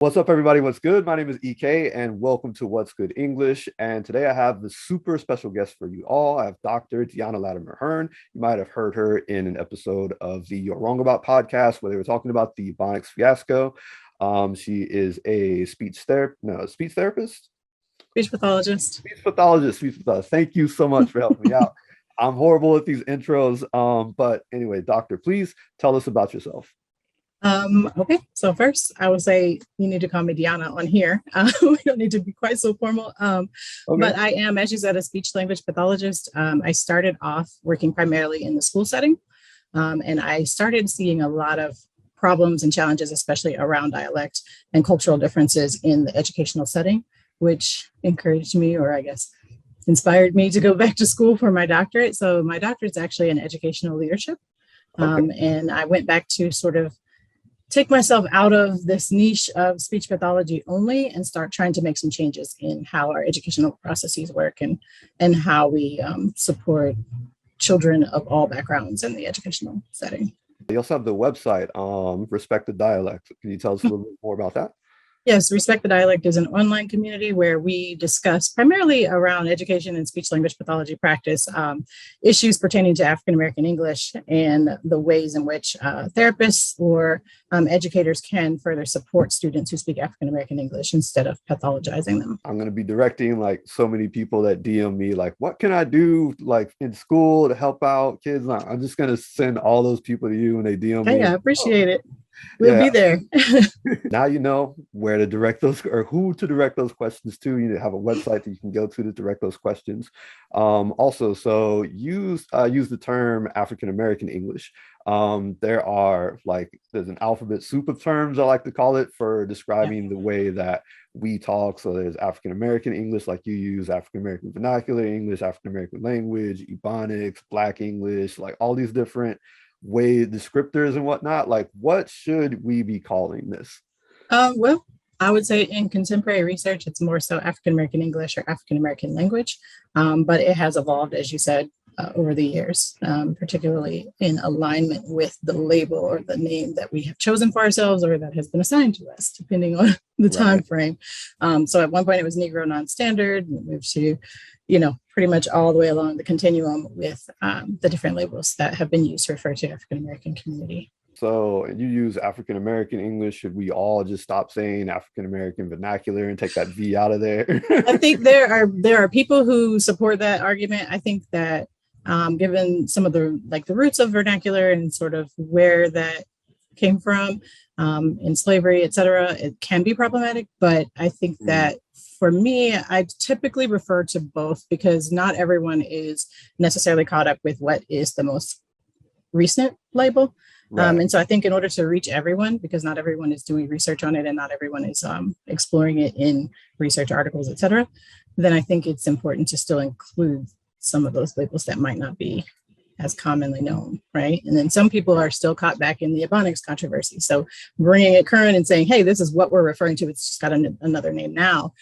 What's up, everybody? What's good? My name is EK, and welcome to What's Good English. And today I have the super special guest for you all. I have Dr. Dionna Latimer-Hearn. You might have heard her in an episode of the You're Wrong About podcast where they were talking about the Ebonics fiasco. She is a speech therapist, Speech pathologist. speech pathologist. Thank you so much for helping me out. I'm horrible at these intros, but anyway, doctor, please tell us about yourself. Okay, so first I would say you need to call me Dionna on here. We don't need to be quite so formal. But I am, as you said, a speech language pathologist. I started off working primarily in the school setting, and I started seeing a lot of problems and challenges, especially around dialect and cultural differences in the educational setting, which encouraged me, or I guess inspired me to go back to school for my doctorate. So my doctorate is actually in educational leadership. And I went back to sort of take myself out of this niche of speech pathology only and start trying to make some changes in how our educational processes work and how we support children of all backgrounds in the educational setting. You also have the website, Respect the Dialect. Can you tell us a little bit more about that? Yes, Respect the Dialect is an online community where we discuss primarily around education and speech language pathology practice, issues pertaining to African American English and the ways in which therapists or educators can further support students who speak African American English instead of pathologizing them. I'm going to be directing like so many people that DM me like, what can I do like in school to help out kids? I'm just going to send all those people to you and they DM me. Hey, I appreciate it. We'll be there. Now you know where to direct those or who to direct those questions to. You have a website that you can go to direct those questions. Also, so use the term African American English. There's an alphabet soup of terms, I like to call it, for describing the way that we talk. So there's African American English, like you use, African American vernacular English, African American language, Ebonics, Black English, like all these different way descriptors and whatnot. Like, what should we be calling this? Well, I would say in contemporary research, it's more so African American English or African American language, but it has evolved, as you said, over the years, particularly in alignment with the label or the name that we have chosen for ourselves or that has been assigned to us, depending on the time frame. So at one point it was Negro non-standard, and it moved to, pretty much all the way along the continuum with the different labels that have been used to refer to African American community. So you use African American English. Should we all just stop saying African American vernacular and take that V out of there? I think there are people who support that argument. I think that given some of the roots of vernacular and sort of where that came from in slavery, et cetera, it can be problematic. But I think that for me, I typically refer to both because not everyone is necessarily caught up with what is the most recent label. And so I think in order to reach everyone, because not everyone is doing research on it and not everyone is exploring it in research articles, et cetera, then I think it's important to still include some of those labels that might not be as commonly known, right? And then some people are still caught back in the Ebonics controversy. So bringing it current and saying, hey, this is what we're referring to, it's just got another name now,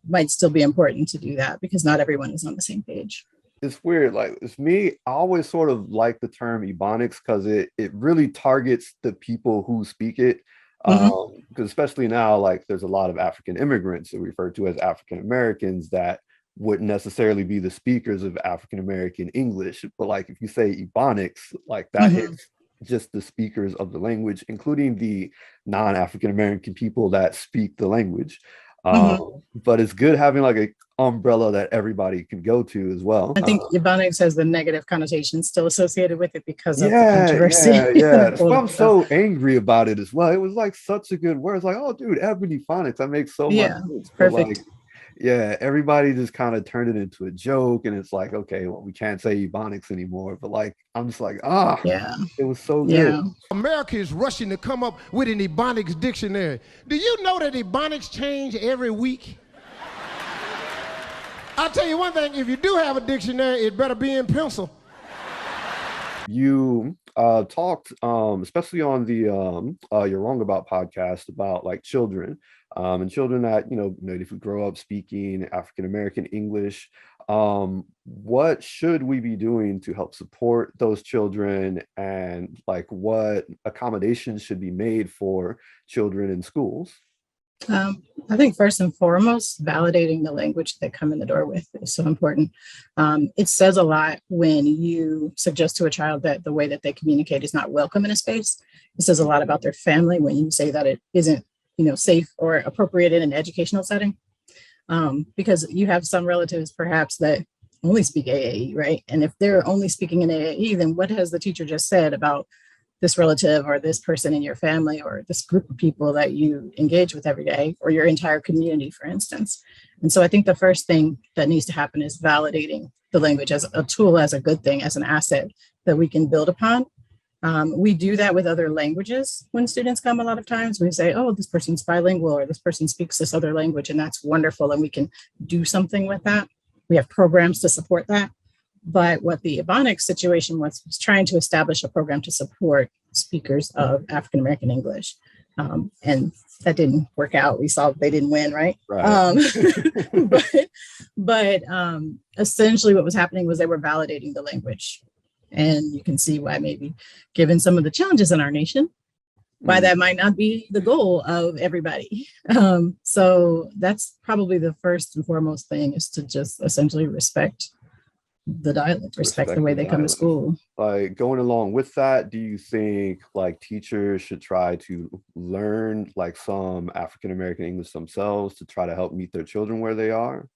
might still be important to do that because not everyone is on the same page. It's weird. Like, it's me, I always sort of like the term Ebonics because it really targets the people who speak it. Because especially now, like, there's a lot of African immigrants that we refer to as African Americans that wouldn't necessarily be the speakers of African American English. But like, if you say Ebonics, like that hits just the speakers of the language, including the non-African American people that speak the language. But it's good having like an umbrella that everybody can go to as well. I think Ebonics has the negative connotation still associated with it because of the controversy. That's why I'm so angry about it as well. It was like such a good word. It's like, oh, dude, ebony phonics. That makes so much sense. Perfect. Everybody just kind of turned it into a joke, and it's like, okay, well, we can't say Ebonics anymore. But like, I'm just like, it was so good. America is rushing to come up with an Ebonics dictionary. Do you know that Ebonics change every week? I'll tell you one thing, if you do have a dictionary, it better be in pencil. You talked, especially on the You're Wrong About podcast, about like children and children that, if we grow up speaking African American English, what should we be doing to help support those children, and like what accommodations should be made for children in schools? I think first and foremost, validating the language they come in the door with is so important. It says a lot when you suggest to a child that the way that they communicate is not welcome in a space. It says a lot about their family when you say that it isn't, safe or appropriate in an educational setting. Because you have some relatives perhaps that only speak AAE, right? And if they're only speaking in AAE, then what has the teacher just said about this relative or this person in your family or this group of people that you engage with every day or your entire community, for instance? And so I think the first thing that needs to happen is validating the language as a tool, as a good thing, as an asset that we can build upon. We do that with other languages when students come. A lot of times we say, oh, this person's bilingual or this person speaks this other language, and that's wonderful. And we can do something with that. We have programs to support that. But what the Ebonics situation was trying to establish a program to support speakers of African-American English. And that didn't work out. We saw they didn't win, right? But essentially what was happening was they were validating the language. And you can see why maybe, given some of the challenges in our nation, why that might not be the goal of everybody. So that's probably the first and foremost thing, is to just essentially respect the dialect, respect the way they come to school. Like, going along with that, do you think like teachers should try to learn like some African-American English themselves to try to help meet their children where they are?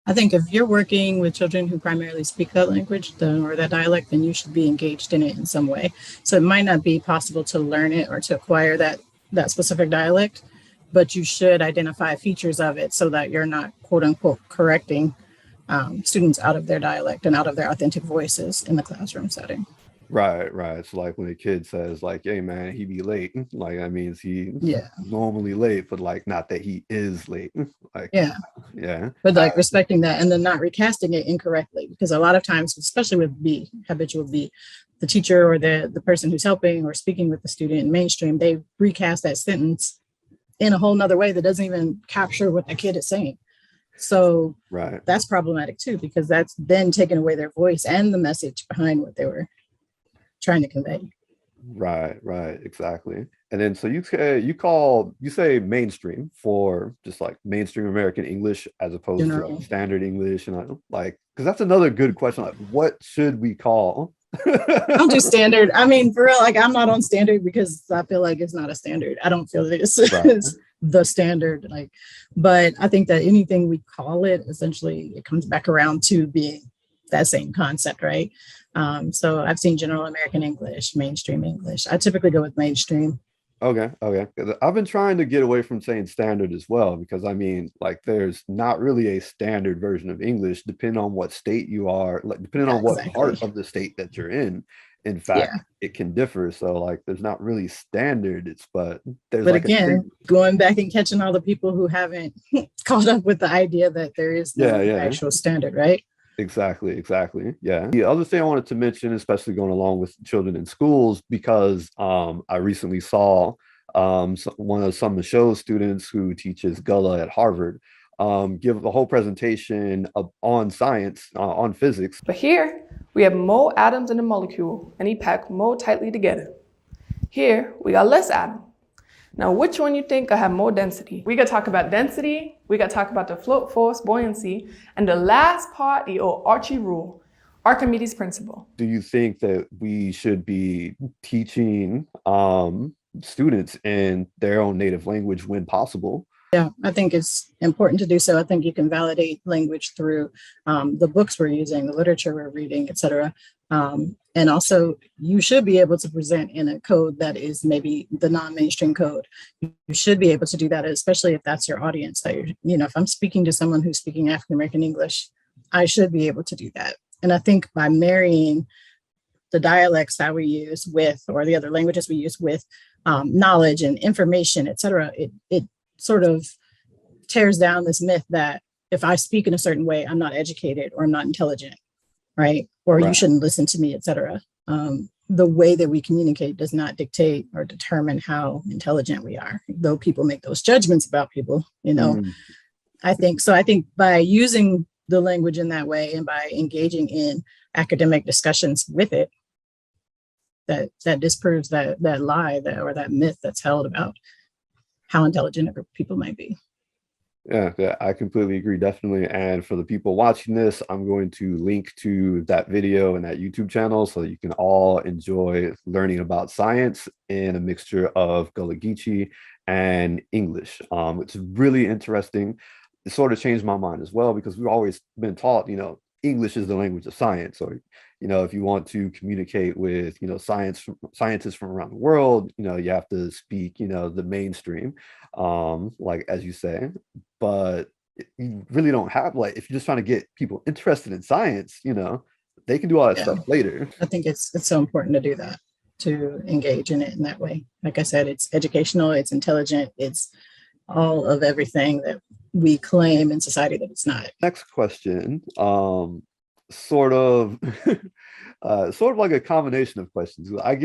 I think if you're working with children who primarily speak that language or that dialect, then you should be engaged in it in some way. So it might not be possible to learn it or to acquire that specific dialect, but you should identify features of it so that you're not, quote unquote, correcting students out of their dialect and out of their authentic voices in the classroom setting. Right. So like when a kid says like, hey man, he be late, like that means he normally late, but like not that he is late. Like but like respecting that and then not recasting it incorrectly, because a lot of times, especially with habitual B, the teacher or the person who's helping or speaking with the student in mainstream, they recast that sentence in a whole nother way that doesn't even capture what the kid is saying. So that's problematic too, because that's then taking away their voice and the message behind what they were trying to convey. Right, exactly. And then so you say mainstream for just like mainstream American English as opposed to like standard English, and like, because that's another good question. Like, what should we call? I'll do standard. I mean, for real, like I'm not on standard because I feel like it's not a standard. I don't feel that it's the standard. Like, but I think that anything we call it, essentially, it comes back around to being that same concept, right? So I've seen general American English, mainstream English. I typically go with mainstream. Okay. I've been trying to get away from saying standard as well, because I mean, like, there's not really a standard version of English, depending on what state you are, like depending on what part of the state that you're in. In fact, it can differ. So like, there's not really standard. But like again, going back and catching all the people who haven't caught up with the idea that there is no actual standard, right? Exactly. Yeah. The other thing I wanted to mention, especially going along with children in schools, because I recently saw one of some of the show's students who teaches Gullah at Harvard give a whole presentation on science, on physics. But here we have more atoms in the molecule, and he packed more tightly together. Here we got less atoms. Now, which one you think will have more density? We gotta talk about density, we gotta talk about the float force, buoyancy, and the last part, the old Archie rule, Archimedes' principle. Do you think that we should be teaching students in their own native language when possible? Yeah, I think it's important to do so. I think you can validate language through the books we're using, the literature we're reading, et cetera. And also, you should be able to present in a code that is maybe the non-mainstream code. You should be able to do that, especially if that's your audience. That if I'm speaking to someone who's speaking African-American English, I should be able to do that. And I think by marrying the dialects that we use with, or the other languages we use with knowledge and information, et cetera, it sort of tears down this myth that if I speak in a certain way, I'm not educated or I'm not intelligent, right? Or you shouldn't listen to me, et cetera. The way that we communicate does not dictate or determine how intelligent we are, though people make those judgments about people, I think by using the language in that way and by engaging in academic discussions with it, that disproves that lie or that myth that's held about how intelligent a group of people might be. Yeah, I completely agree, definitely. And for the people watching this, I'm going to link to that video and that YouTube channel so you can all enjoy learning about science in a mixture of Gullah Geechee and English. It's really interesting. It sort of changed my mind as well, because we've always been taught, English is the language of science. Or, if you want to communicate with, scientists from around the world, you have to speak, the mainstream, like as you say. But you really don't have, like, if you're just trying to get people interested in science, they can do all that stuff later. I think it's so important to do that, to engage in it in that way. Like I said, it's educational, it's intelligent, it's all of everything that we claim in society that it's not. Next question, sort of like a combination of questions. I'm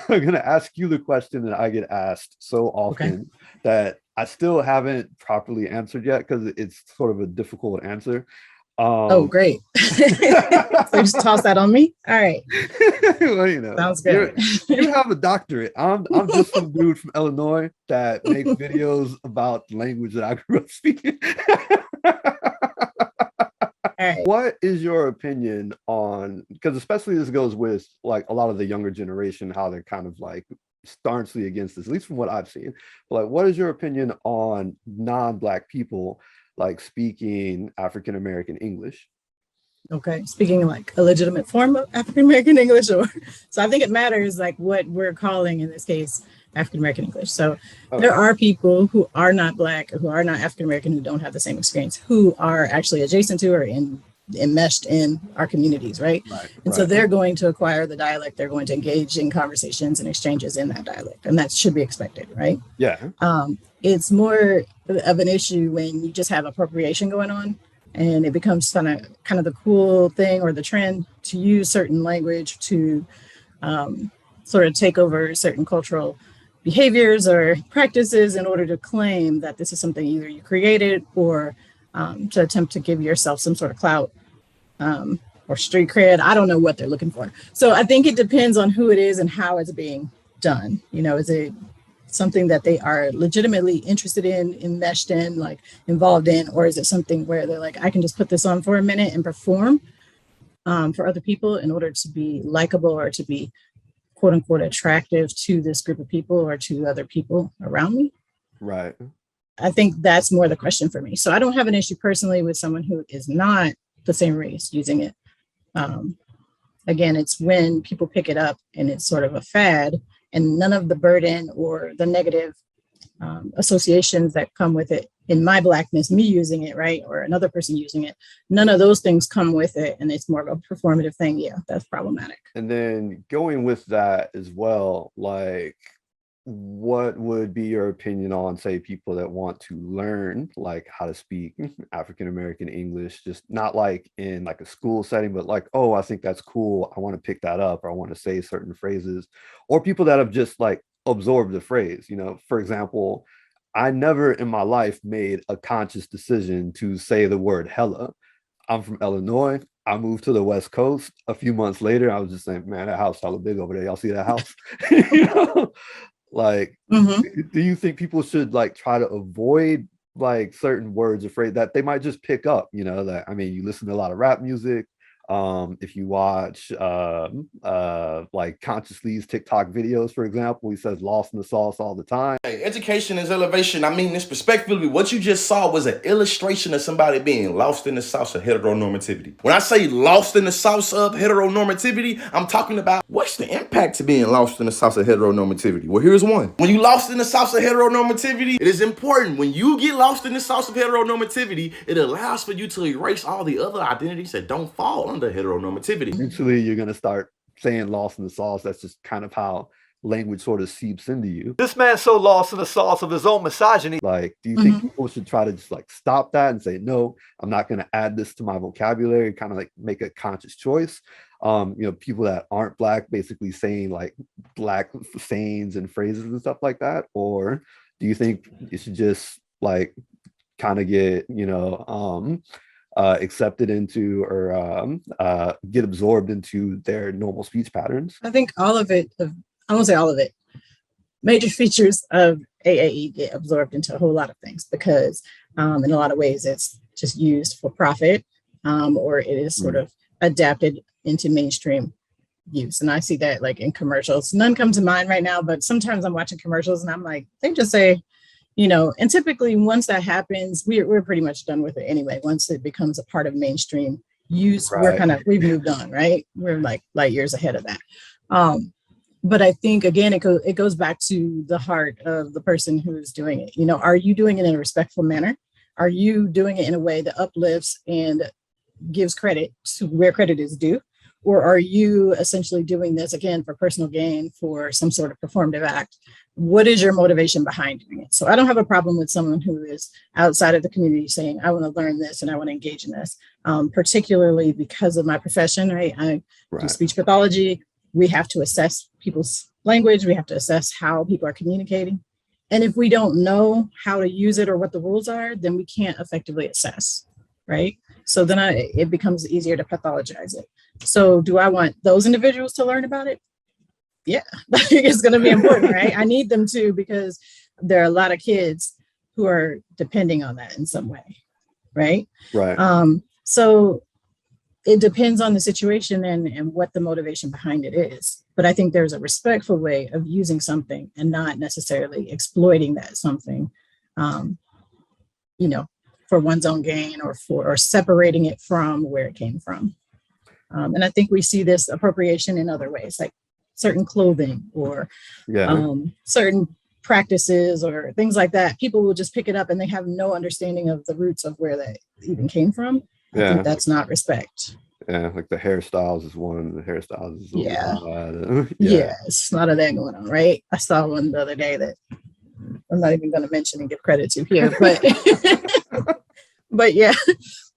gonna ask you the question that I get asked so often that I still haven't properly answered yet, because it's sort of a difficult answer. Oh, great. So just toss that on me. All right. Well, sounds good. You have a doctorate. I'm just some dude from Illinois that makes videos about the language that I grew up speaking. All right. What is your opinion on, because especially this goes with like a lot of the younger generation, how they're kind of like staunchly against this, at least from what I've seen. But like, what is your opinion on non-Black people like speaking African American English? Okay, speaking like a legitimate form of African American English, or so I think it matters like what we're calling in this case African American English. So there are people who are not Black, who are not African American, who don't have the same experience, who are actually adjacent to or enmeshed in our communities, right? And so they're going to acquire the dialect, they're going to engage in conversations and exchanges in that dialect, and that should be expected, right? Yeah. It's more of an issue when you just have appropriation going on, and it becomes kind of the cool thing or the trend to use certain language to sort of take over certain cultural behaviors or practices in order to claim that this is something either you created or to attempt to give yourself some sort of clout or street cred. I don't know what they're looking for. So I think it depends on who it is and how it's being done. Is it something that they are legitimately interested in, enmeshed in, like involved in, or is it something where they're like, I can just put this on for a minute and perform for other people in order to be likable or to be quote unquote attractive to this group of people or to other people around me? Right. I think that's more the question for me. So I don't have an issue personally with someone who is not the same race using it. Again, it's when people pick it up and it's sort of a fad, and none of the burden or the negative associations that come with it in my Blackness, me using it, right, or another person using it, none of those things come with it, and it's more of a performative thing. Yeah, that's problematic. And then going with that as well, like, what would be your opinion on, say, people that want to learn like how to speak African American English, just not like in like a school setting, but like, oh, I think that's cool, I want to pick that up, or I want to say certain phrases, or people that have just like absorbed the phrase. For example, I never in my life made a conscious decision to say the word hella. I'm from Illinois. I moved to the West Coast. A few months later, I was just saying, man, that house hella big over there. Y'all see that house? Like, do you think people should like try to avoid like certain words or phrases that they might just pick up? That, I mean, you listen to a lot of rap music. If you watch like ConsciousLee's TikTok videos, for example, he says lost in the sauce all the time. Hey, education is elevation. I mean this respectfully. What you just saw was an illustration of somebody being lost in the sauce of heteronormativity. When I say lost in the sauce of heteronormativity, I'm talking about what's the impact to being lost in the sauce of heteronormativity. Well, here's one. When you lost in the sauce of heteronormativity, it is important. When you get lost in the sauce of heteronormativity, it allows for you to erase all the other identities that don't fall under heteronormativity. Eventually, you're going to start saying lost in the sauce. That's just kind of how language sort of seeps into you. This man's so lost in the sauce of his own misogyny. Like, do you think people should try to just like stop that and say, no, I'm not going to add this to my vocabulary, kind of like make a conscious choice? People that aren't Black basically saying like Black sayings and phrases and stuff like that? Or do you think you should just like kind of get, accepted into or get absorbed into their normal speech patterns? I think all of it, I won't say all of it. major features of AAE get absorbed into a whole lot of things because in a lot of ways it's just used for profit, or it is sort of adapted into mainstream use. And I see that like in commercials. None come to mind right now, but sometimes I'm watching commercials and I'm like, they just say, and typically once that happens, we're pretty much done with it anyway. Once it becomes a part of mainstream use, we've moved on, right? We're like light years ahead of that. But I think, again, it goes back to the heart of the person who is doing it. Are you doing it in a respectful manner? Are you doing it in a way that uplifts and gives credit to where credit is due? Or are you essentially doing this, again, for personal gain, for some sort of performative act? What is your motivation behind doing it? So I don't have a problem with someone who is outside of the community saying, I want to learn this and I want to engage in this, particularly because of my profession, right? I do speech pathology. We have to assess people's language. We have to assess how people are communicating. And if we don't know how to use it or what the rules are, then we can't effectively assess, right? So then it becomes easier to pathologize it. So do I want those individuals to learn about it? Yeah, it's going to be important, right? I need them to, because there are a lot of kids who are depending on that in some way, right? Right. So it depends on the situation and what the motivation behind it is. But I think there's a respectful way of using something and not necessarily exploiting that something, for one's own gain or separating it from where it came from. And I think we see this appropriation in other ways, like certain clothing or certain practices or things like that. People will just pick it up and they have no understanding of the roots of where that even came from. I think that's not respect. Yeah, like the hairstyles is one. The hairstyles is it's a lot of that going on, right? I saw one the other day that I'm not even going to mention and give credit to here, but but yeah.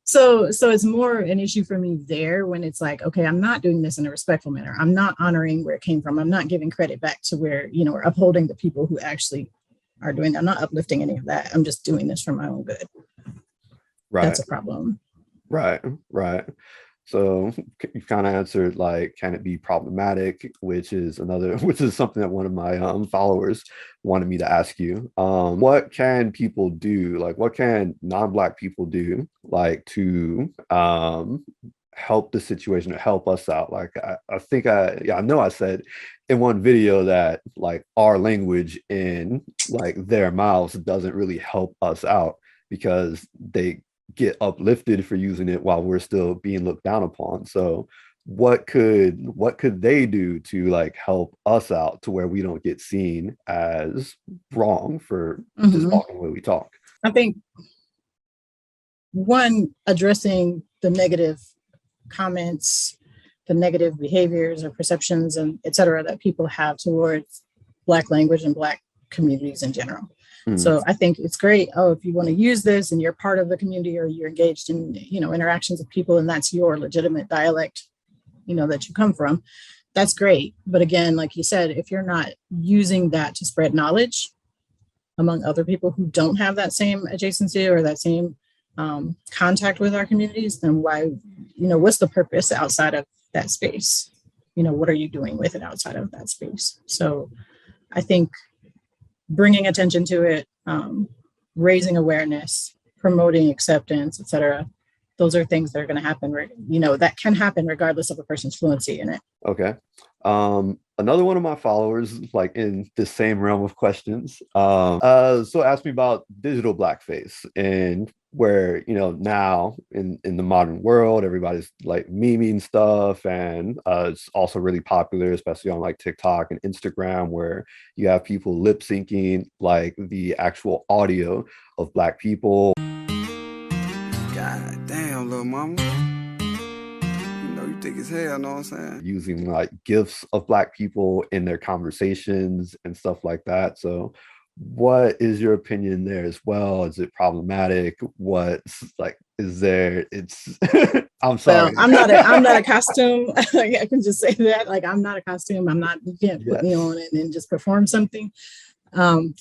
So it's more an issue for me there when it's like, okay, I'm not doing this in a respectful manner. I'm not honoring where it came from. I'm not giving credit back to where, or upholding the people who actually are doing that. I'm not uplifting any of that. I'm just doing this for my own good. Right. That's a problem. Right. So you kind of answered, like, can it be problematic, which is something that one of my followers wanted me to ask you. What can people do? Like, what can non-Black people do, like, to help the situation or help us out? Like, I know I said in one video that, like, our language in, like, their mouths doesn't really help us out because they get uplifted for using it while we're still being looked down upon. So what could they do to, like, help us out to where we don't get seen as wrong for just talking the way we talk? I think one, addressing the negative comments, the negative behaviors or perceptions and et cetera that people have towards Black language and Black communities in general. So I think it's great. Oh, if you want to use this and you're part of the community or you're engaged in, interactions with people and that's your legitimate dialect, that you come from, that's great. But again, like you said, if you're not using that to spread knowledge among other people who don't have that same adjacency or that same contact with our communities, then why, what's the purpose outside of that space? What are you doing with it outside of that space? So I think bringing attention to it, raising awareness, promoting acceptance, et cetera. Those are things that are going to happen, that can happen regardless of a person's fluency in it. Okay. Another one of my followers, like in the same realm of questions, so asked me about digital blackface and where, now in the modern world, everybody's like memeing stuff. And it's also really popular, especially on like TikTok and Instagram, where you have people lip syncing like the actual audio of Black people. God damn, little mama. You thick as hell, know what I'm saying? Using like GIFs of Black people in their conversations and stuff like that. So what is your opinion there as well? Is it problematic? What's like, is there, it's, I'm sorry. Well, I'm not a costume. I can just say that, like, I'm not a costume. You can't put me on and then just perform something. I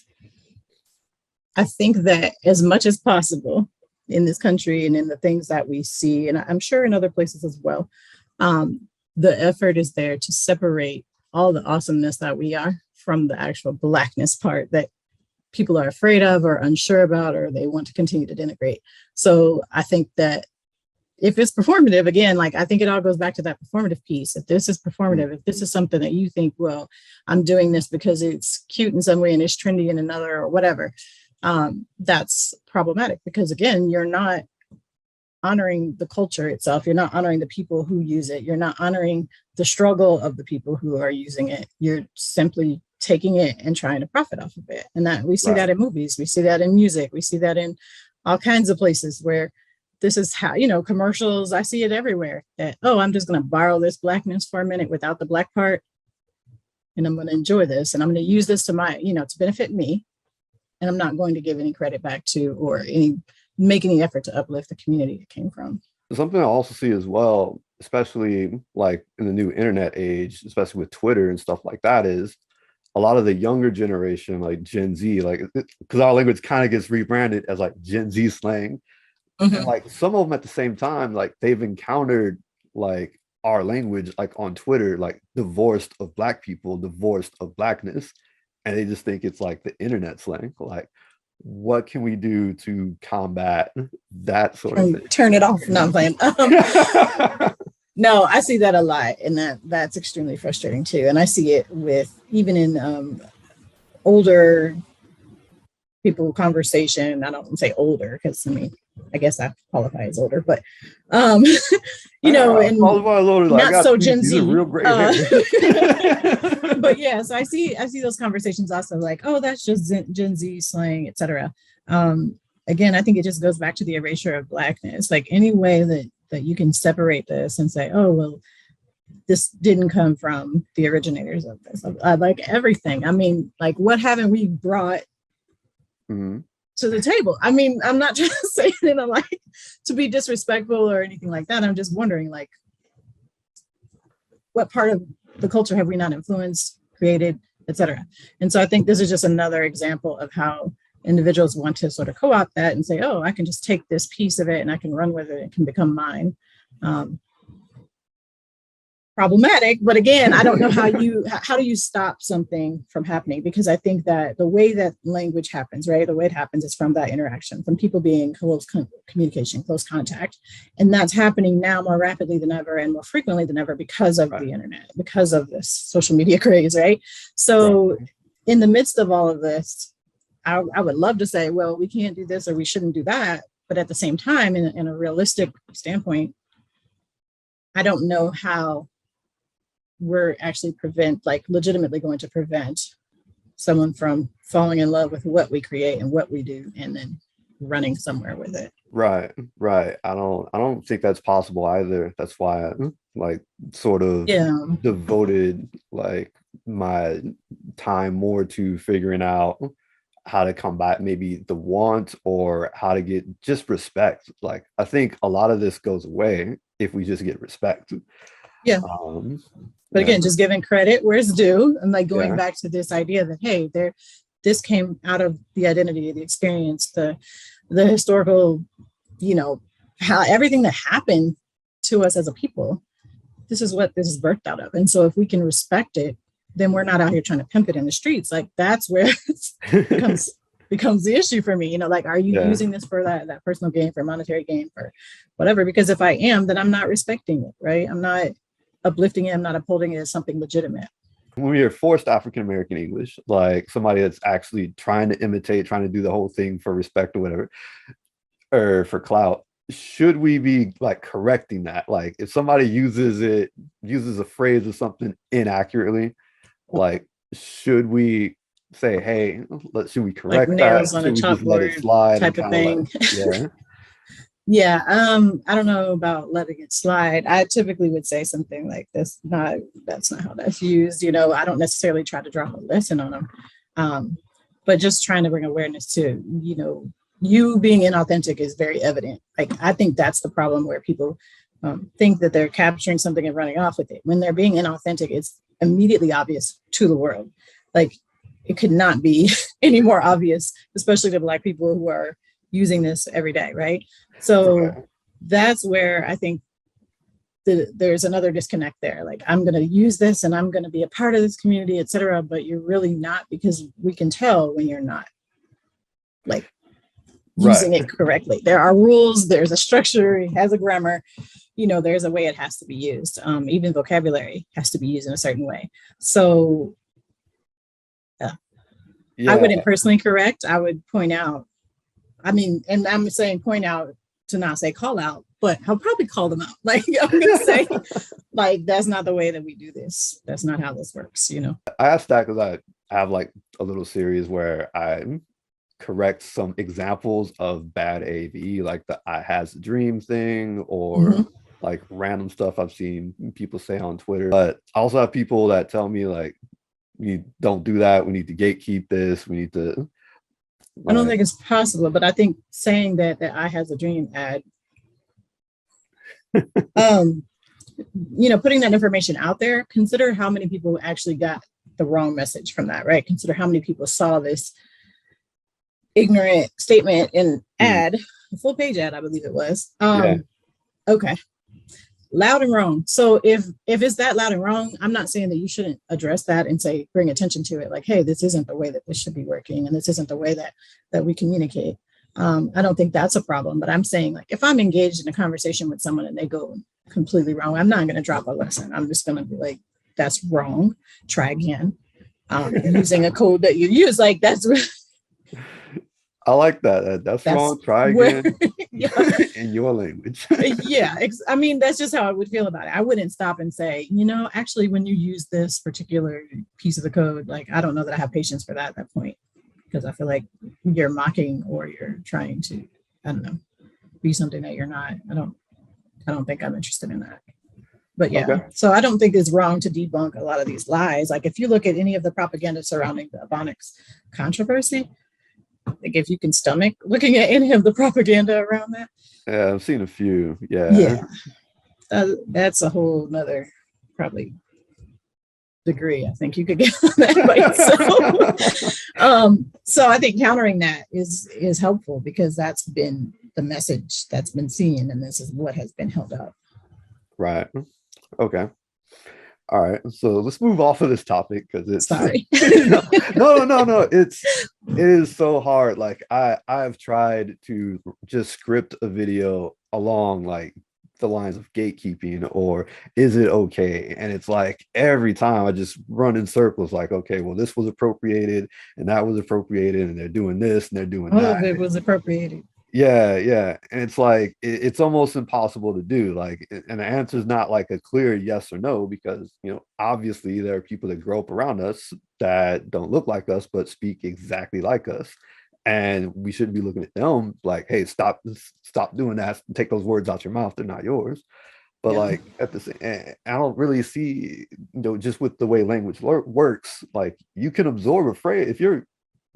think that as much as possible in this country and in the things that we see, and I'm sure in other places as well, the effort is there to separate all the awesomeness that we are from the actual Blackness part that people are afraid of or unsure about, or they want to continue to denigrate. So I think that if it's performative, again, like I think it all goes back to that performative piece. If this is performative, if this is something that you think, well, I'm doing this because it's cute in some way and it's trendy in another or whatever, that's problematic, because again, you're not honoring the culture itself. You're not honoring the people who use it. You're not honoring the struggle of the people who are using it. You're simply taking it and trying to profit off of it. And that we see that in movies, we see that in music, we see that in all kinds of places where this is how, you know, commercials, I see it everywhere that, oh, I'm just going to borrow this Blackness for a minute without the Black part. And I'm going to enjoy this. And I'm going to use this to my, you know, to benefit me. And I'm not going to give any credit back to or make any effort to uplift the community it came from. Something I also see as well, especially like in the new internet age, especially with Twitter and stuff like that, is a lot of the younger generation, like Gen Z, like, because our language kind of gets rebranded as like Gen Z slang. Mm-hmm. And like some of them at the same time, like they've encountered like our language, like on Twitter, like divorced of Black people, divorced of Blackness. And they just think it's like the internet slang. Like, what can we do to combat that sort of thing? Turn it off. No, I'm playing. No, I see that a lot, and that's extremely frustrating too. And I see it with even in older people conversation. I don't say older because I mean, I guess I qualify as older, but you know, and not so Gen Z. Real great but yes, I see those conversations also like, oh, that's just Gen Z slang, etc. Again, I think it just goes back to the erasure of Blackness. Like any way that you can separate this and say, oh, well, this didn't come from the originators of this. Like everything. I mean, like what haven't we brought to the table? I mean, I'm not trying to say it in a like to be disrespectful or anything like that. I'm just wondering, like, what part of the culture have we not influenced, created, etc. And so I think this is just another example of how individuals want to sort of co-opt that and say, oh, I can just take this piece of it and I can run with it. It can become mine. Problematic, but again, I don't know how do you stop something from happening? Because I think that the way that language happens, right, the way it happens is from that interaction, from people being close communication, close contact, and that's happening now more rapidly than ever and more frequently than ever because of the internet, because of this social media craze, right? So in the midst of all of this, I would love to say, well, we can't do this or we shouldn't do that, but at the same time, in a realistic standpoint, I don't know how we're actually legitimately going to prevent someone from falling in love with what we create and what we do and then running somewhere with it. Right. I don't think that's possible either. That's why I like sort of devoted like my time more to figuring out how to combat maybe the want or how to get just respect. Like I think a lot of this goes away if we just get respect. Yeah. But again, just giving credit where it's due, and like going back to this idea that, hey, this came out of the identity, the experience, the historical, you know, how everything that happened to us as a people, this is what this is birthed out of. And so if we can respect it, then we're not out here trying to pimp it in the streets. Like that's where it becomes the issue for me. You know, like, are you using this for that personal gain, for monetary gain, for whatever? Because if I am, then I'm not respecting it, right? I'm not uplifting it. I'm not upholding it as something legitimate. When we are forced African-American English, like somebody that's actually trying to imitate, trying to do the whole thing for respect or whatever, or for clout, should we be like correcting that? Like if somebody uses a phrase or something inaccurately, like should we say, hey, should we correct like that? Nails on a chalkboard type of thing. Yeah, I don't know about letting it slide. I typically would say something like this. That's not how that's used. You know, I don't necessarily try to drop a lesson on them, but just trying to bring awareness to, you know, you being inauthentic is very evident. Like, I think that's the problem where people think that they're capturing something and running off with it. When they're being inauthentic, it's immediately obvious to the world. Like, it could not be any more obvious, especially to Black people who are using this every day, right? So that's where I think there's another disconnect there. Like, I'm going to use this and I'm going to be a part of this community, et cetera, but you're really not, because we can tell when you're not like using it correctly. There are rules, there's a structure, it has a grammar, you know, there's a way it has to be used. Even vocabulary has to be used in a certain way. So I wouldn't personally correct. I would point out. I mean, and I'm saying point out to not say call out, but I'll probably call them out. Like, I'm gonna say, like, that's not the way that we do this. That's not how this works, you know. I asked that because I have like a little series where I correct some examples of bad AAVE, like the I has a dream thing, or like random stuff I've seen people say on Twitter. But I also have people that tell me like, we don't do that. We need to gatekeep this. We need to. I don't think it's possible, but I think saying that I has a dream ad, you know, putting that information out there, consider how many people actually got the wrong message from that, right? Consider how many people saw this ignorant statement in ad, a full page ad, I believe it was. Okay. Loud and wrong. So if it's that loud and wrong, I'm not saying that you shouldn't address that and say, bring attention to it. Like, hey, this isn't the way that this should be working. And this isn't the way that we communicate. I don't think that's a problem, but I'm saying, like, if I'm engaged in a conversation with someone and they go completely wrong, I'm not going to drop a lesson. I'm just going to be like, that's wrong. Try again. Using a code that you use, like, that's I like that. That's wrong. Try again. In your language. I mean, that's just how I would feel about it. I wouldn't stop and say, you know, actually, when you use this particular piece of the code, like, I don't know that I have patience for that at that point, because I feel like you're mocking or you're trying to, I don't know, be something that you're not. I don't think I'm interested in that. But so I don't think it's wrong to debunk a lot of these lies. Like, if you look at any of the propaganda surrounding the Ebonics controversy, like, if you can stomach looking at any of the propaganda around that. Yeah, I've seen a few. That's a whole nother probably degree I think you could get on that by. So I think countering that is helpful, because that's been the message that's been seen, and this is what has been held up. Right. Okay. All right, so let's move off of this topic, because it's sorry. No. It is so hard. Like, I've tried to just script a video along like the lines of gatekeeping or is it okay, and it's like every time I just run in circles. Like, okay, well, this was appropriated and that was appropriated, and they're doing this and they're doing that. All of it was appropriated. Yeah. And it's like, it's almost impossible to do. Like, and the answer is not like a clear yes or no, because, you know, obviously there are people that grow up around us that don't look like us, but speak exactly like us. And we shouldn't be looking at them like, hey, stop doing that. Take those words out your mouth. They're not yours. But like, at the same, I don't really see, you know, just with the way language works, like, you can absorb a phrase. If you're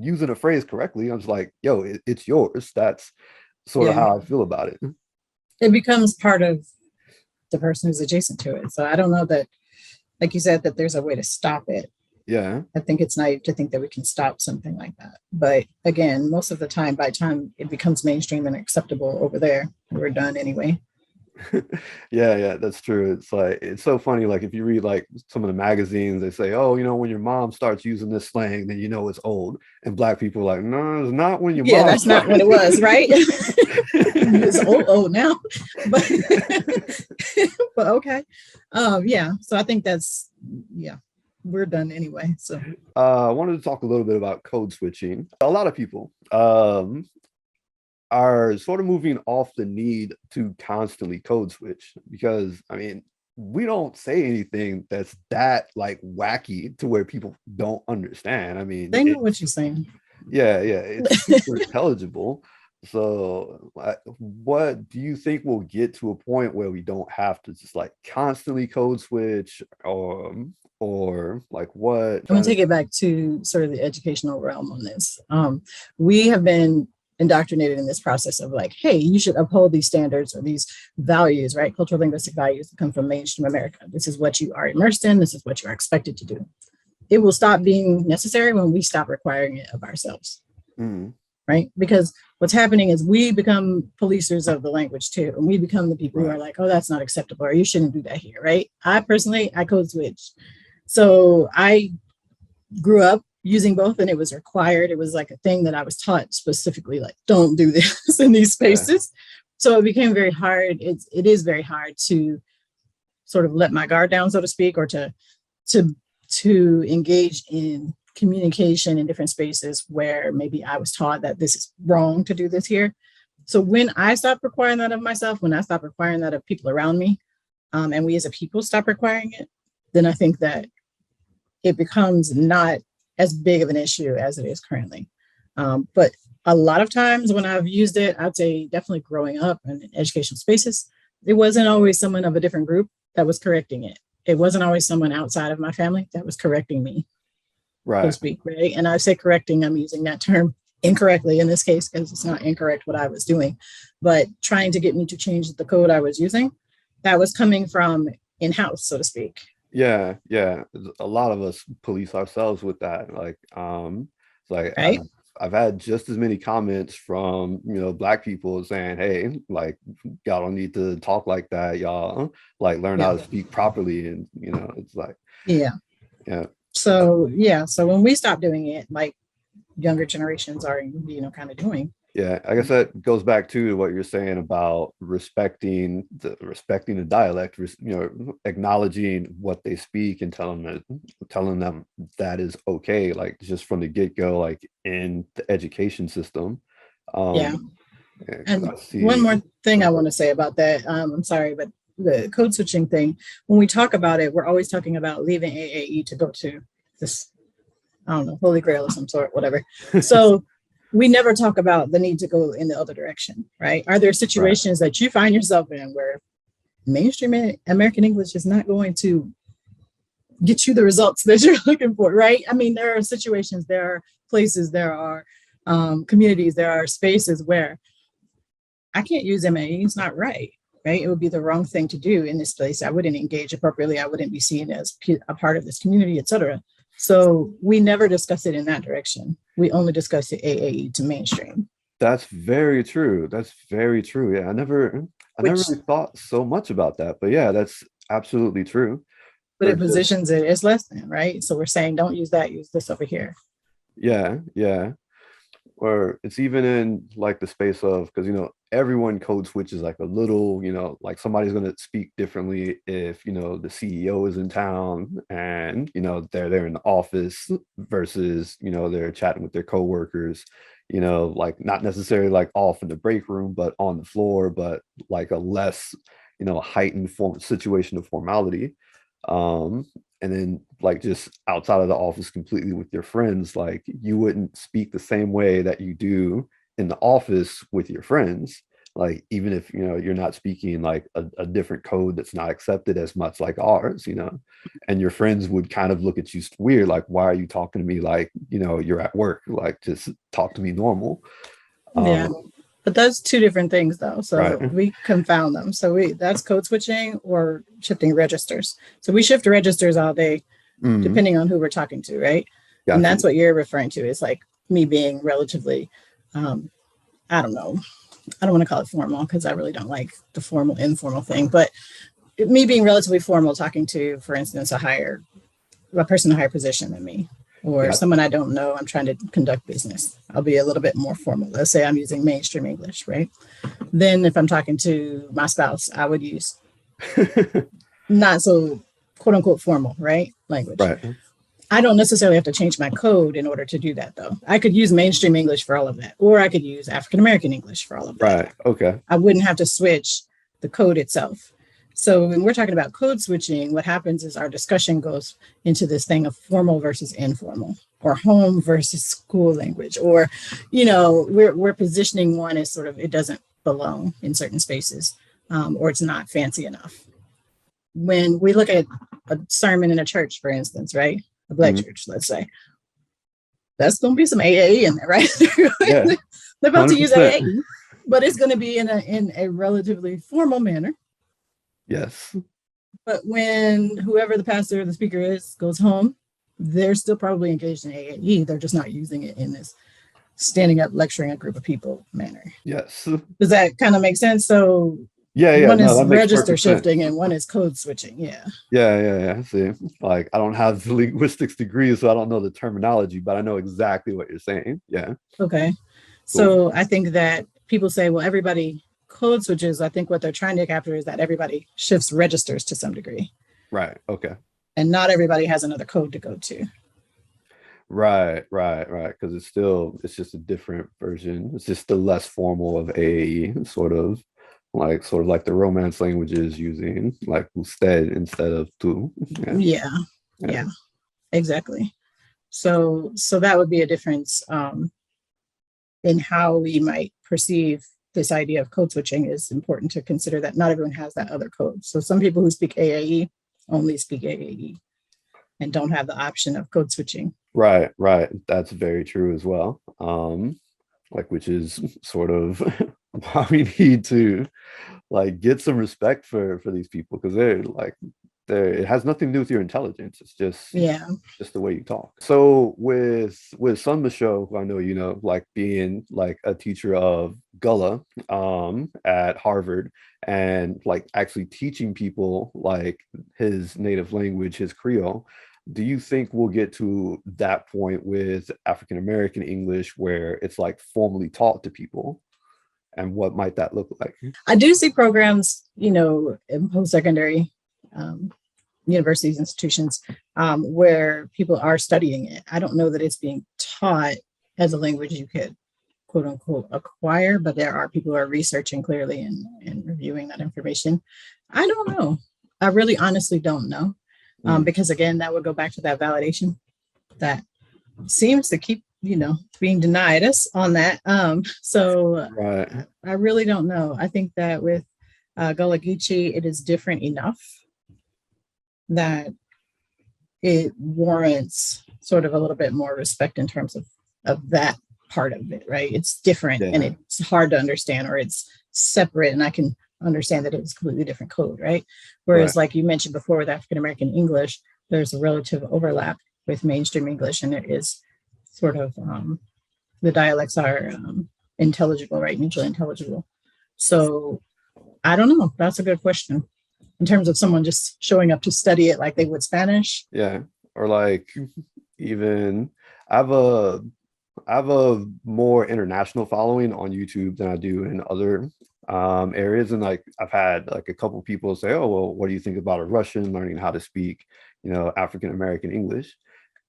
using a phrase correctly, I'm just like, yo, it's yours. That's sort of how I feel about it. It becomes part of the person who's adjacent to it. So I don't know that, like you said, that there's a way to stop it. Yeah. I think it's naive to think that we can stop something like that. But again, most of the time, by the time it becomes mainstream and acceptable over there, we're done anyway. Yeah, that's true. It's like, it's so funny. Like, if you read like some of the magazines, they say, oh, you know, when your mom starts using this slang, then you know it's old. And Black people are like, no, it's not when your mom that's not what it was, right? It's old now. But okay. So I think that's we're done anyway. So I wanted to talk a little bit about code switching. A lot of people are sort of moving off the need to constantly code switch, because I mean, we don't say anything that's that like wacky to where people don't understand. I mean, they know what you're saying. Yeah, it's super intelligible. So what do you think will get to a point where we don't have to just like constantly code switch, or like what? I'm gonna take it back to sort of the educational realm on this. We have been indoctrinated in this process of like, hey, you should uphold these standards or these values, right? Cultural linguistic values that come from mainstream America. This is what you are immersed in. This is what you are expected to do. It will stop being necessary when we stop requiring it of ourselves, right? Because what's happening is we become policers of the language too. And we become the people who are like, oh, that's not acceptable, or you shouldn't do that here, right? I code switch. So I grew up using both, and it was required. It was like a thing that I was taught specifically, like, don't do this in these spaces. So it became very hard. It is very hard to sort of let my guard down, so to speak, or to engage in communication in different spaces where maybe I was taught that this is wrong to do this here. So when I stopped requiring that of myself, when I stopped requiring that of people around me, and we as a people stop requiring it, then I think that it becomes not as big of an issue as it is currently. But a lot of times when I've used it, I'd say definitely growing up in educational spaces, it wasn't always someone of a different group that was correcting it. It wasn't always someone outside of my family that was correcting me, so to speak, right? And I say correcting, I'm using that term incorrectly in this case because it's not incorrect what I was doing, but trying to get me to change the code I was using, that was coming from in-house, so to speak. Yeah. A lot of us police ourselves with that. Like, it's like right? I've had just as many comments from, Black people saying, hey, like, y'all don't need to talk like that. Y'all like learn how to speak properly. And, it's like, yeah. So when we stop doing it, like younger generations are, kind of doing. Yeah, I guess that goes back to what you're saying about respecting the dialect, acknowledging what they speak and telling them that is okay, like just from the get-go, like in the education system. And one more thing I want to say about that, I'm sorry, but the code switching thing, when we talk about it, we're always talking about leaving AAE to go to this, I don't know, Holy Grail of some sort, whatever. So we never talk about the need to go in the other direction, right? Are there situations that you find yourself in where mainstream American English is not going to get you the results that you're looking for, right? I mean, there are situations, there are places, there are communities, there are spaces where I can't use MAE, it's not right? It would be the wrong thing to do in this place. I wouldn't engage appropriately. I wouldn't be seen as a part of this community, etc. So we never discuss it in that direction. We only discuss the AAE to mainstream. That's very true. Yeah, I never really thought so much about that, but yeah, that's absolutely true. But it positions it as less than, right? So we're saying, don't use that, use this over here. Yeah. Or it's even in like the space of, because everyone code switches like a little, like somebody's going to speak differently if the CEO is in town and they're there in the office versus they're chatting with their coworkers, like not necessarily like off in the break room but on the floor, but like a less heightened situation of formality. And then like just outside of the office completely with your friends, like you wouldn't speak the same way that you do in the office with your friends, like even if you're not speaking like a different code that's not accepted as much like ours, and your friends would kind of look at you weird, like, why are you talking to me like you're at work, like just talk to me normal. But that's two different things though. So we confound them. So that's code switching or shifting registers. So we shift registers all day, depending on who we're talking to, right? Gotcha. And that's what you're referring to. It's like me being relatively, I don't know. I don't want to call it formal because I really don't like the formal, informal thing. But me being relatively formal, talking to, for instance, a person in a higher position than me. Or someone I don't know, I'm trying to conduct business. I'll be a little bit more formal. Let's say I'm using mainstream English, right? Then if I'm talking to my spouse, I would use not so quote unquote formal, right? Language. Right. I don't necessarily have to change my code in order to do that though. I could use mainstream English for all of that, or I could use African-American English for all of that. Right, okay. I wouldn't have to switch the code itself. So when we're talking about code switching, what happens is our discussion goes into this thing of formal versus informal, or home versus school language, or, we're positioning one as sort of, it doesn't belong in certain spaces, or it's not fancy enough. When we look at a sermon in a church, for instance, right? A Black church, let's say, that's going to be some AAE in there, right? They're about 100%. To use AAE, but it's going to be in a relatively formal manner. Yes. But when whoever the pastor or the speaker is goes home, they're still probably engaged in AAE. They're just not using it in this standing up lecturing a group of people manner. Yes. Does that kind of make sense? So Yeah, one is that makes register perfect sense. shifting and one is code switching. Yeah. Yeah. See, like I don't have the linguistics degree, so I don't know the terminology, but I know exactly what you're saying. Yeah. Okay. So I think that people say, well, everybody code switches. I think what they're trying to capture is that everybody shifts registers to some degree. Right. Okay. And not everybody has another code to go to. Right. Because it's just a different version. It's just the less formal of AAE, sort of like the Romance languages using like usted instead of tu. Yeah. Exactly. So that would be a difference in how we might perceive this idea of code switching. Is important to consider that not everyone has that other code. So some people who speak AAE only speak AAE and don't have the option of code switching. Right. That's very true as well. Like, which is sort of why we need to like get some respect for these people, because it has nothing to do with your intelligence. It's just the way you talk. So with Sunma Show, who I know you know, like being like a teacher of Gullah at Harvard, and like actually teaching people like his native language, his Creole. Do you think we'll get to that point with African American English where it's like formally taught to people? And what might that look like? I do see programs, in post-secondary universities, institutions, where people are studying it. I don't know that it's being taught as a language you could, quote unquote, acquire, but there are people who are researching clearly and reviewing that information. I don't know. I really honestly don't know. Because again, that would go back to that validation that seems to keep, being denied us on that. Right. I really don't know. I think that with Gullah Geechee, it is different enough that it warrants sort of a little bit more respect in terms of that part of it, right? It's different and it's hard to understand, or it's separate, and I can understand that it was a completely different code, right? Whereas like you mentioned before with African American English, there's a relative overlap with mainstream English, and it is sort of the dialects are intelligible, right? Mutually intelligible. So I don't know. That's a good question. In terms of someone just showing up to study it like they would Spanish. Yeah. Or like even I have a more international following on YouTube than I do in other areas, and like I've had like a couple people say, oh well, what do you think about a Russian learning how to speak African American English?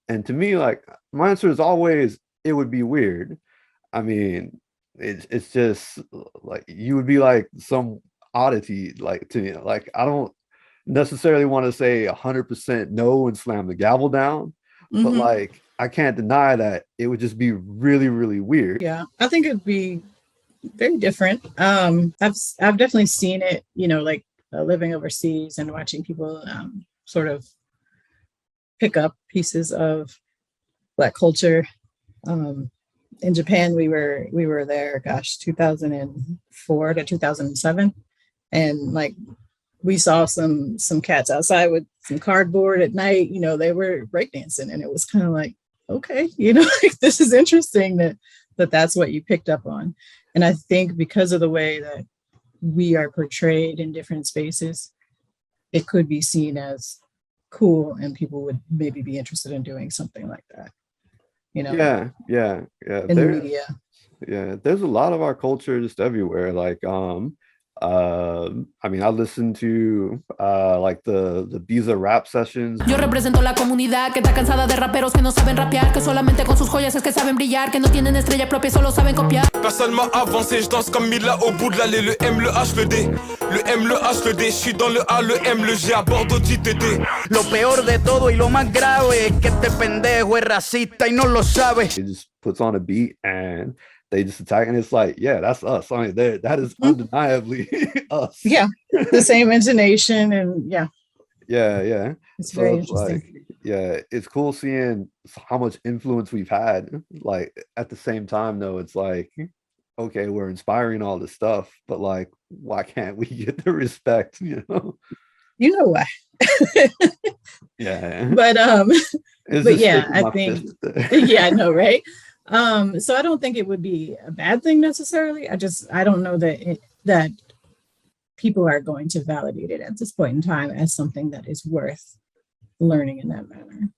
And to me, like my answer is always it would be weird. I mean, it's just like you would be like some oddity like to me. Like I don't necessarily want to say 100% no and slam the gavel down, but like I can't deny that it would just be really, really weird. Yeah, I think it'd be very different. I've definitely seen it, like living overseas and watching people sort of pick up pieces of Black culture. In Japan, we were there, 2004 to 2007, and like we saw some cats outside with some cardboard at night. They were breakdancing, and it was kind of like, okay, like this is interesting that's what you picked up on. And I think because of the way that we are portrayed in different spaces, it could be seen as cool, and people would maybe be interested in doing something like that. Yeah. In the media. Yeah, there's a lot of our culture just everywhere. Like I mean, I listen to like the Biza rap sessions. Yo represento la comunidad que está cansada de raperos que no saben rapear, que solamente con sus joyas es que saben brillar, que no tienen estrella propia, solo saben copiar. Personne m'a avancé, je danse comme Mila au bout de l'allée, le M, le H, le D. Le M, le H, le D, je suis dans le A, le M, le G, à Bordeaux, JTT. Lo peor de todo y lo más grave es que este pendejo es racista y no lo sabe. It just puts on a beat and they just attack, and it's like, yeah, that's us. I mean, that is undeniably us. Yeah, the same intonation, and yeah. It's very interesting. Like, yeah, it's cool seeing how much influence we've had. Like at the same time, though, it's like, okay, we're inspiring all this stuff, but like, why can't we get the respect? You know why? Yeah, but yeah, I think yeah, I know, right? So I don't think it would be a bad thing necessarily. I don't know that people are going to validate it at this point in time as something that is worth learning in that manner.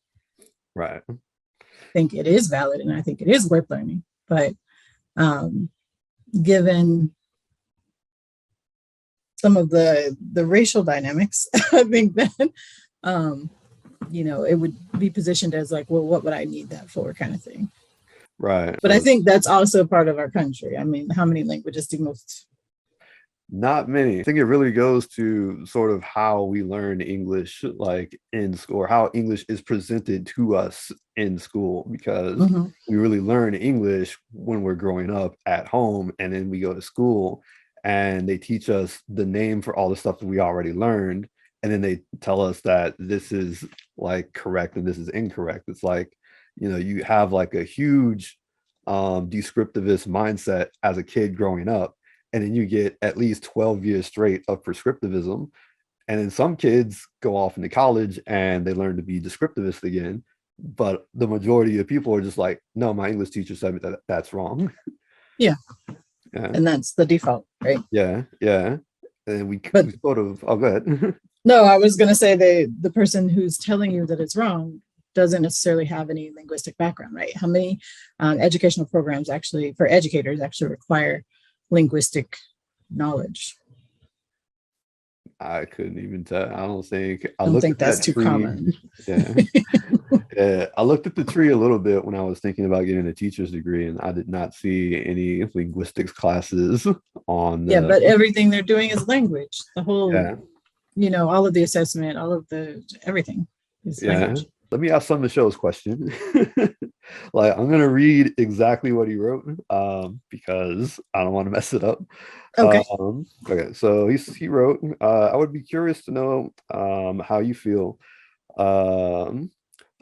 Right. I think it is valid and I think it is worth learning, but given some of the racial dynamics, I think that it would be positioned as like, well, what would I need that for, kind of thing. Right. But I think that's also part of our country. I mean, how many languages do most? Not many. I think it really goes to sort of how we learn English, like in school, or how English is presented to us in school, because we really learn English when we're growing up at home, and then we go to school and they teach us the name for all the stuff that we already learned. And then they tell us that this is like correct and this is incorrect. It's like, you have like a huge descriptivist mindset as a kid growing up. And then you get at least 12 years straight of prescriptivism. And then some kids go off into college and they learn to be descriptivist again. But the majority of people are just like, no, my English teacher said that that's wrong. Yeah. And that's the default, right? Yeah. And we sort of, oh, go ahead. No, I was going to say the person who's telling you that it's wrong doesn't necessarily have any linguistic background, right? How many educational programs actually, for educators, actually require linguistic knowledge? I couldn't even tell. I don't think that's too common. Yeah. Yeah. I looked at the tree a little bit when I was thinking about getting a teacher's degree, and I did not see any linguistics classes on Yeah, but everything they're doing is language. The whole, yeah. All of the assessment, all of the everything is language. Let me ask some of the show's question. Like, I'm gonna read exactly what he wrote because I don't want to mess it up. Okay. Okay. So he wrote, I would be curious to know how you feel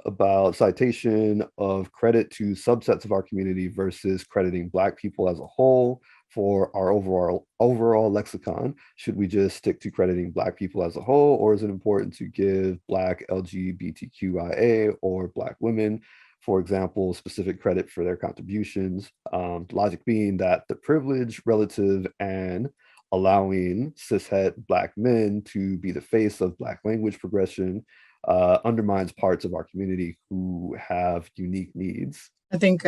about citation of credit to subsets of our community versus crediting Black people as a whole for our overall lexicon. Should we just stick to crediting Black people as a whole, or is it important to give Black LGBTQIA or Black women, for example, specific credit for their contributions? Logic being that the privilege relative and allowing cishet Black men to be the face of Black language progression undermines parts of our community who have unique needs. I think,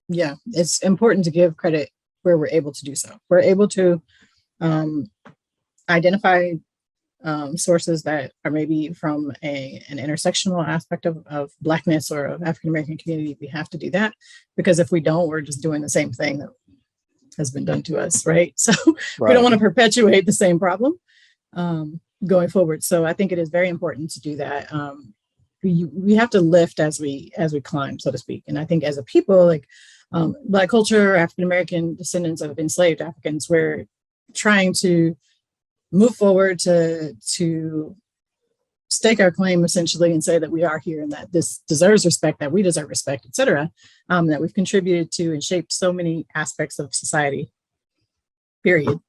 it's important to give credit where we're able to do so. We're able to identify sources that are maybe from an intersectional aspect of Blackness or of African-American community. We have to do that, because if we don't, we're just doing the same thing that has been done to us, right? So we don't want to perpetuate the same problem going forward. So I think it is very important to do that. We have to lift as we climb, so to speak. And I think as a people, like Black culture, African-American descendants of enslaved Africans, we're trying to move forward to stake our claim essentially and say that we are here and that this deserves respect, that we deserve respect, et cetera, that we've contributed to and shaped so many aspects of society, period.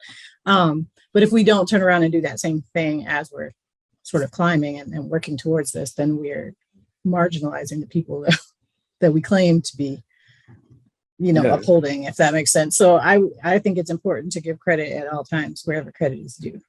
But if we don't turn around and do that same thing as we're sort of climbing and working towards this, then we're marginalizing the people that we claim to be, upholding, if that makes sense. So I think it's important to give credit at all times, wherever credit is due.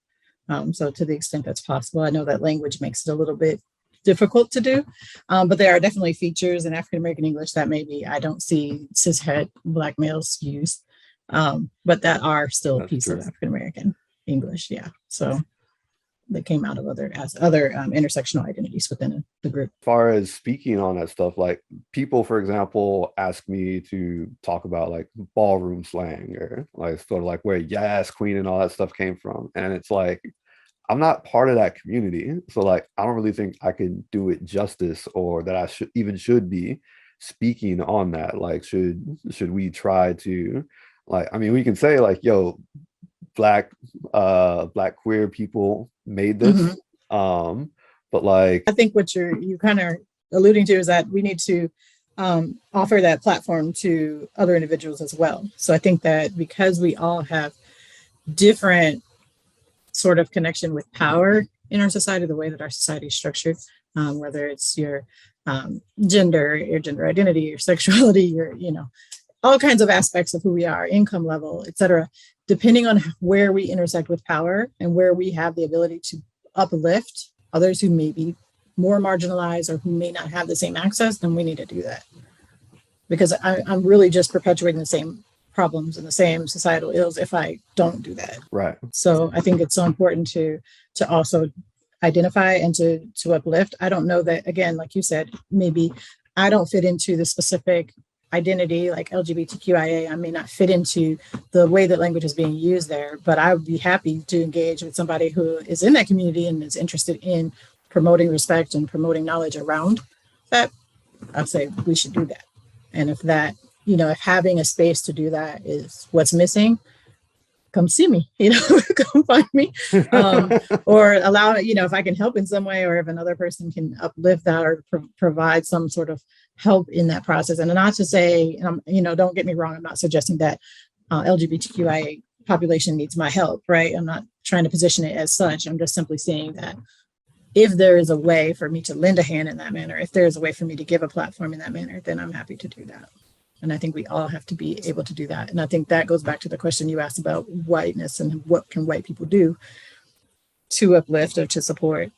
So to the extent that's possible. I know that language makes it a little bit difficult to do, but there are definitely features in African-American English that maybe I don't see cishet Black males use, but that are still a piece of African-American English. Yeah. So that came out of other intersectional identities within the group. As far as speaking on that stuff, like people, for example, ask me to talk about like ballroom slang or like sort of like where Yas Queen and all that stuff came from. And it's like, I'm not part of that community. So like, I don't really think I can do it justice, or that I should be speaking on that. Like, should we try to, like, I mean, we can say like, yo, Black queer people made this. But like, I think what you kind of alluding to is that we need to offer that platform to other individuals as well. So I think that because we all have different sort of connection with power in our society, the way that our society is structured, whether it's your gender, your gender identity, your sexuality, your, all kinds of aspects of who we are, income level, et cetera, depending on where we intersect with power and where we have the ability to uplift others who may be more marginalized or who may not have the same access, then we need to do that. Because I'm really just perpetuating the same problems and the same societal ills if I don't do that. Right. So I think it's so important to also identify and to uplift. I don't know that, again, like you said, maybe I don't fit into the specific identity like LGBTQIA. I may not fit into the way that language is being used there, but I would be happy to engage with somebody who is in that community and is interested in promoting respect and promoting knowledge around that. I'd say we should do that. And if that, if having a space to do that is what's missing, come see me, come find me, or allow, if I can help in some way, or if another person can uplift that or provide some sort of help in that process. And not to say, don't get me wrong, I'm not suggesting that LGBTQIA population needs my help, right? I'm not trying to position it as such. I'm just simply saying that if there is a way for me to lend a hand in that manner, if there is a way for me to give a platform in that manner, then I'm happy to do that. And I think we all have to be able to do that. And I think that goes back to the question you asked about whiteness and what can white people do to uplift or to support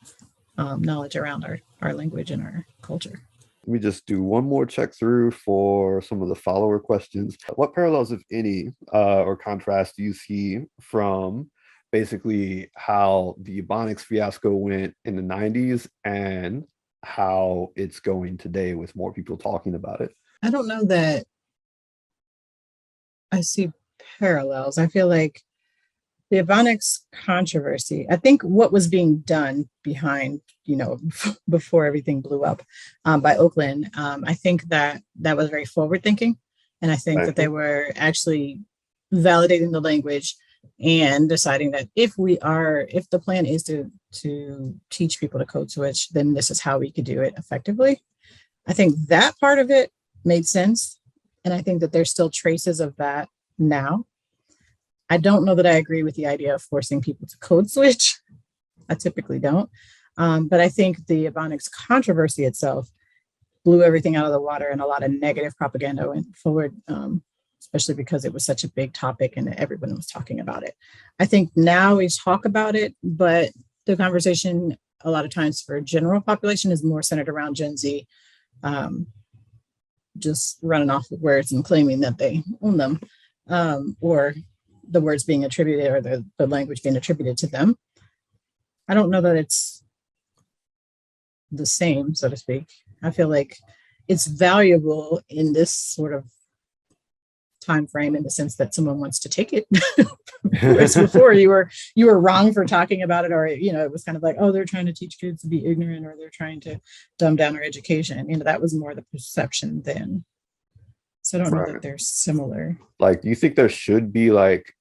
knowledge around our language and our culture. Let me just do one more check through for some of the follower questions. What parallels, if any, or contrast do you see from basically how the Ebonics fiasco went in the 90s and how it's going today with more people talking about it? I don't know that I see parallels. I feel like the Ebonics controversy, I think what was being done behind, before everything blew up by Oakland, I think that was very forward thinking. And I think that they were actually validating the language and deciding that if the plan is to teach people to code switch, then this is how we could do it effectively. I think that part of it made sense. And I think that there's still traces of that now. I don't know that I agree with the idea of forcing people to code switch. I typically don't. But I think the Ebonics controversy itself blew everything out of the water, and a lot of negative propaganda went forward, especially because it was such a big topic and everyone was talking about it. I think now we talk about it, but the conversation a lot of times for general population is more centered around Gen Z, just running off with words and claiming that they own them, or the words being attributed or the language being attributed to them. I don't know that it's the same, so to speak. I feel like it's valuable in this sort of time frame in the sense that someone wants to take it. Whereas before you were wrong for talking about it, or it was kind of like, oh, they're trying to teach kids to be ignorant, or they're trying to dumb down our education. That was more the perception then. So I don't know that they're similar. Like, do you think there should be like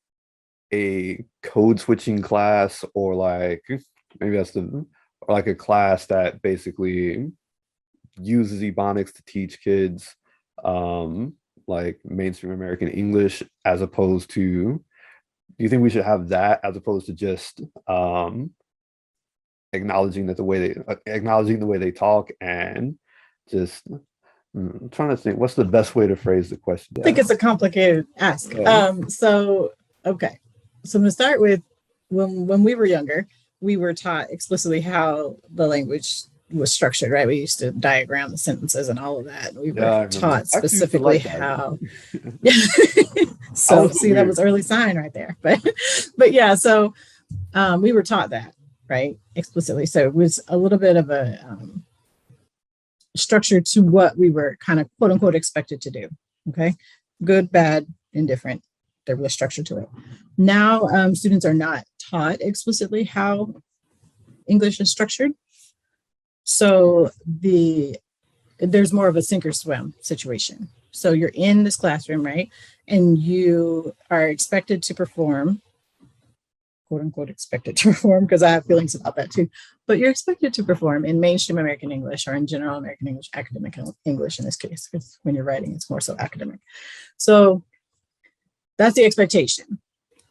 a code switching class, or like maybe or like a class that basically uses Ebonics to teach kids like mainstream American English, as opposed to, do you think we should have that as opposed to just acknowledging the way they talk, and just I'm trying to think what's the best way to phrase the question? I think it's a complicated ask. So I'm going to start with when we were younger, we were taught explicitly how the language was structured, right? We used to diagram the sentences and all of that. We were taught specifically how. So see, that was early sign right there. But yeah, so we were taught that, right, explicitly. So it was a little bit of a structure to what we were kind of quote unquote expected to do. Okay, good, bad, indifferent. There was a structure to it. Now students are not taught explicitly how English is structured. So there's more of a sink or swim situation. So you're in this classroom, right? And you are expected to perform, quote unquote expected to perform, because I have feelings about that too, but you're expected to perform in mainstream American English, or in general American English, academic English in this case, because when you're writing, it's more so academic. So that's the expectation.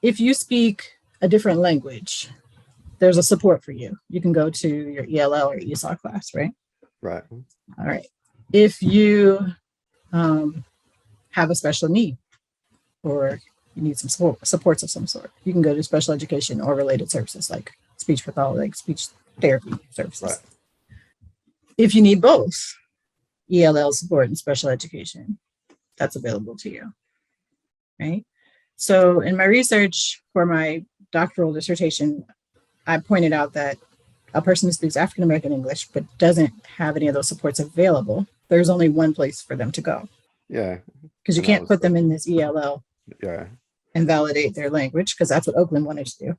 If you speak a different language, there's a support for you. You can go to your ELL or ESOL class, right? Right. All right. If you have a special need or you need some supports of some sort, you can go to special education or related services like speech pathology, like speech therapy services. Right. If you need both ELL support and special education, that's available to you, right? So in my research for my doctoral dissertation, I pointed out that a person who speaks African American English but doesn't have any of those supports available, there's only one place for them to go. Yeah. Because you can't put them in this ELL and validate their language, because that's what Oakland wanted to do.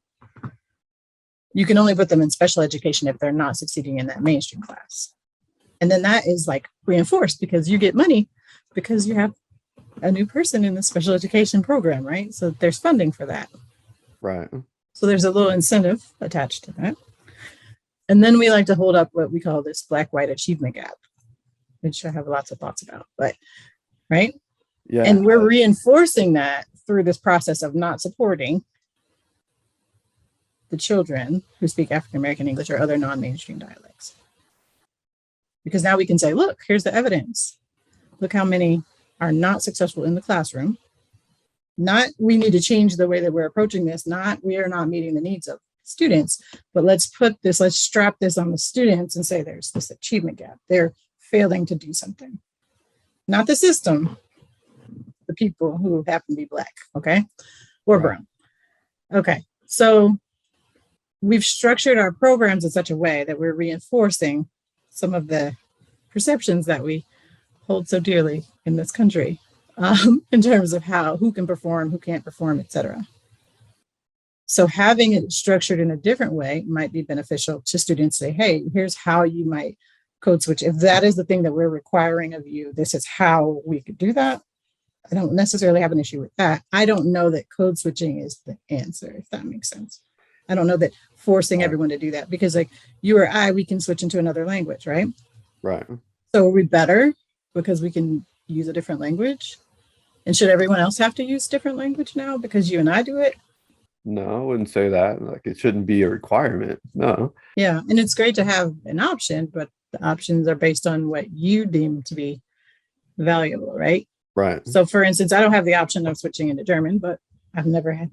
You can only put them in special education if they're not succeeding in that mainstream class. And then that is like reinforced because you get money because you have a new person in the special education program, right? So there's funding for that. Right. So there's a little incentive attached to that. And then we like to hold up what we call this black-white achievement gap, which I have lots of thoughts about, but right? Yeah. And we're reinforcing that through this process of not supporting the children who speak African American English or other non-mainstream dialects. Because now we can say, look, here's the evidence. Look how many are not successful in the classroom. Not we need to change the way that we're approaching this, not we are not meeting the needs of students, but let's strap this on the students and say there's this achievement gap. They're failing to do something. Not the system, the people who happen to be Black, okay? Or brown. Okay, so we've structured our programs in such a way that we're reinforcing some of the perceptions that we hold so dearly in this country, in terms of who can perform, who can't perform, etc. So having it structured in a different way might be beneficial to students. Say, hey, here's how you might code switch. If that is the thing that we're requiring of you, this is how we could do that. I don't necessarily have an issue with that. I don't know that code switching is the answer, if that makes sense. I don't know that forcing everyone to do that, because like you or I, we can switch into another language, right? Right. So are we better because we can use a different language? And should everyone else have to use different language now because you and I do it? No, I wouldn't say that. Like, it shouldn't be a requirement. No. Yeah. And it's great to have an option, but the options are based on what you deem to be valuable, right? Right. So for instance, I don't have the option of switching into German, but I've never had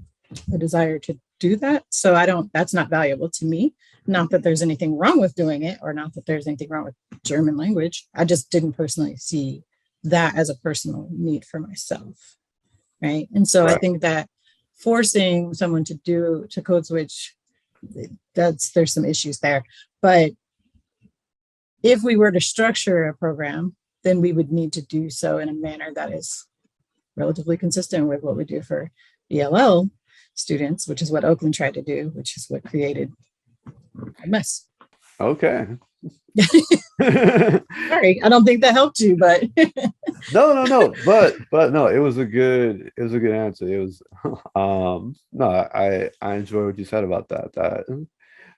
a desire to do that. So that's not valuable to me. Not that there's anything wrong with doing it, or not that there's anything wrong with German language. I just didn't personally see that as a personal need for myself. Right. And so I think that forcing someone to code switch, there's some issues there. But if we were to structure a program, then we would need to do so in a manner that is relatively consistent with what we do for ELL students, which is what Oakland tried to do, which is what created a mess. Okay. Sorry, I don't think that helped you, but no. But no, it was a good answer. It was no, I enjoy what you said about that. That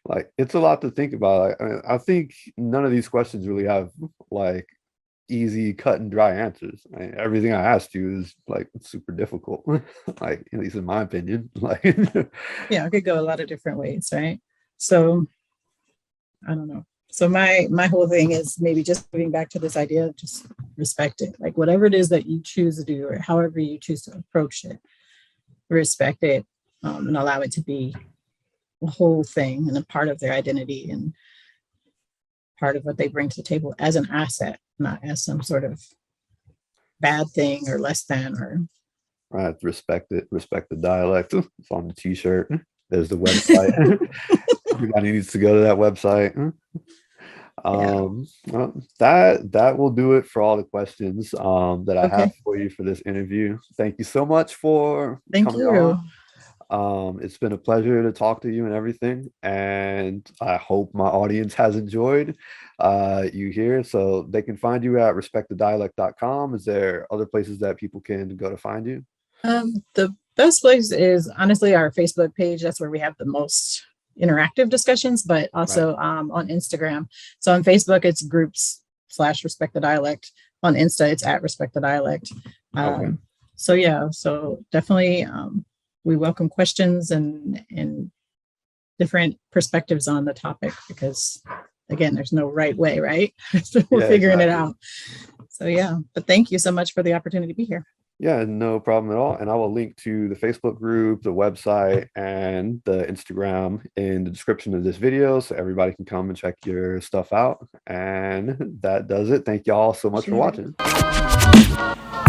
like it's a lot to think about. I think none of these questions really have like easy cut and dry answers. Everything I asked you is like super difficult, like at least in my opinion. Like yeah, it could go a lot of different ways, right? So I don't know. So my whole thing is maybe just moving back to this idea of just respect it. Like whatever it is that you choose to do or however you choose to approach it, respect it, and allow it to be a whole thing and a part of their identity and part of what they bring to the table as an asset, not as some sort of bad thing or less than. Or right, respect it, respect the dialect. It's on the t-shirt. There's the website. Everybody needs to go to that website. Well, that will do it for all the questions that I have for you for this interview. Thank you so much for coming on. It's been a pleasure to talk to you and everything, and I hope my audience has enjoyed you here. So they can find you at respectthedialect.com. Is there other places that people can go to find you? The best place is honestly our Facebook page. That's where we have the most interactive discussions, but also on Instagram. So on Facebook, it's groups/Respect the Dialect. On Insta, it's at Respect the Dialect. So yeah, so definitely we welcome questions and different perspectives on the topic, because again, there's no right way, right? So we're Yeah, figuring it exactly. out. So yeah, but thank you so much for the opportunity to be here. Yeah, no problem at all. And I will link to the Facebook group, the website, and the Instagram in the description of this video so everybody can come and check your stuff out. And that does it. Thank y'all so much for Appreciate it. watching.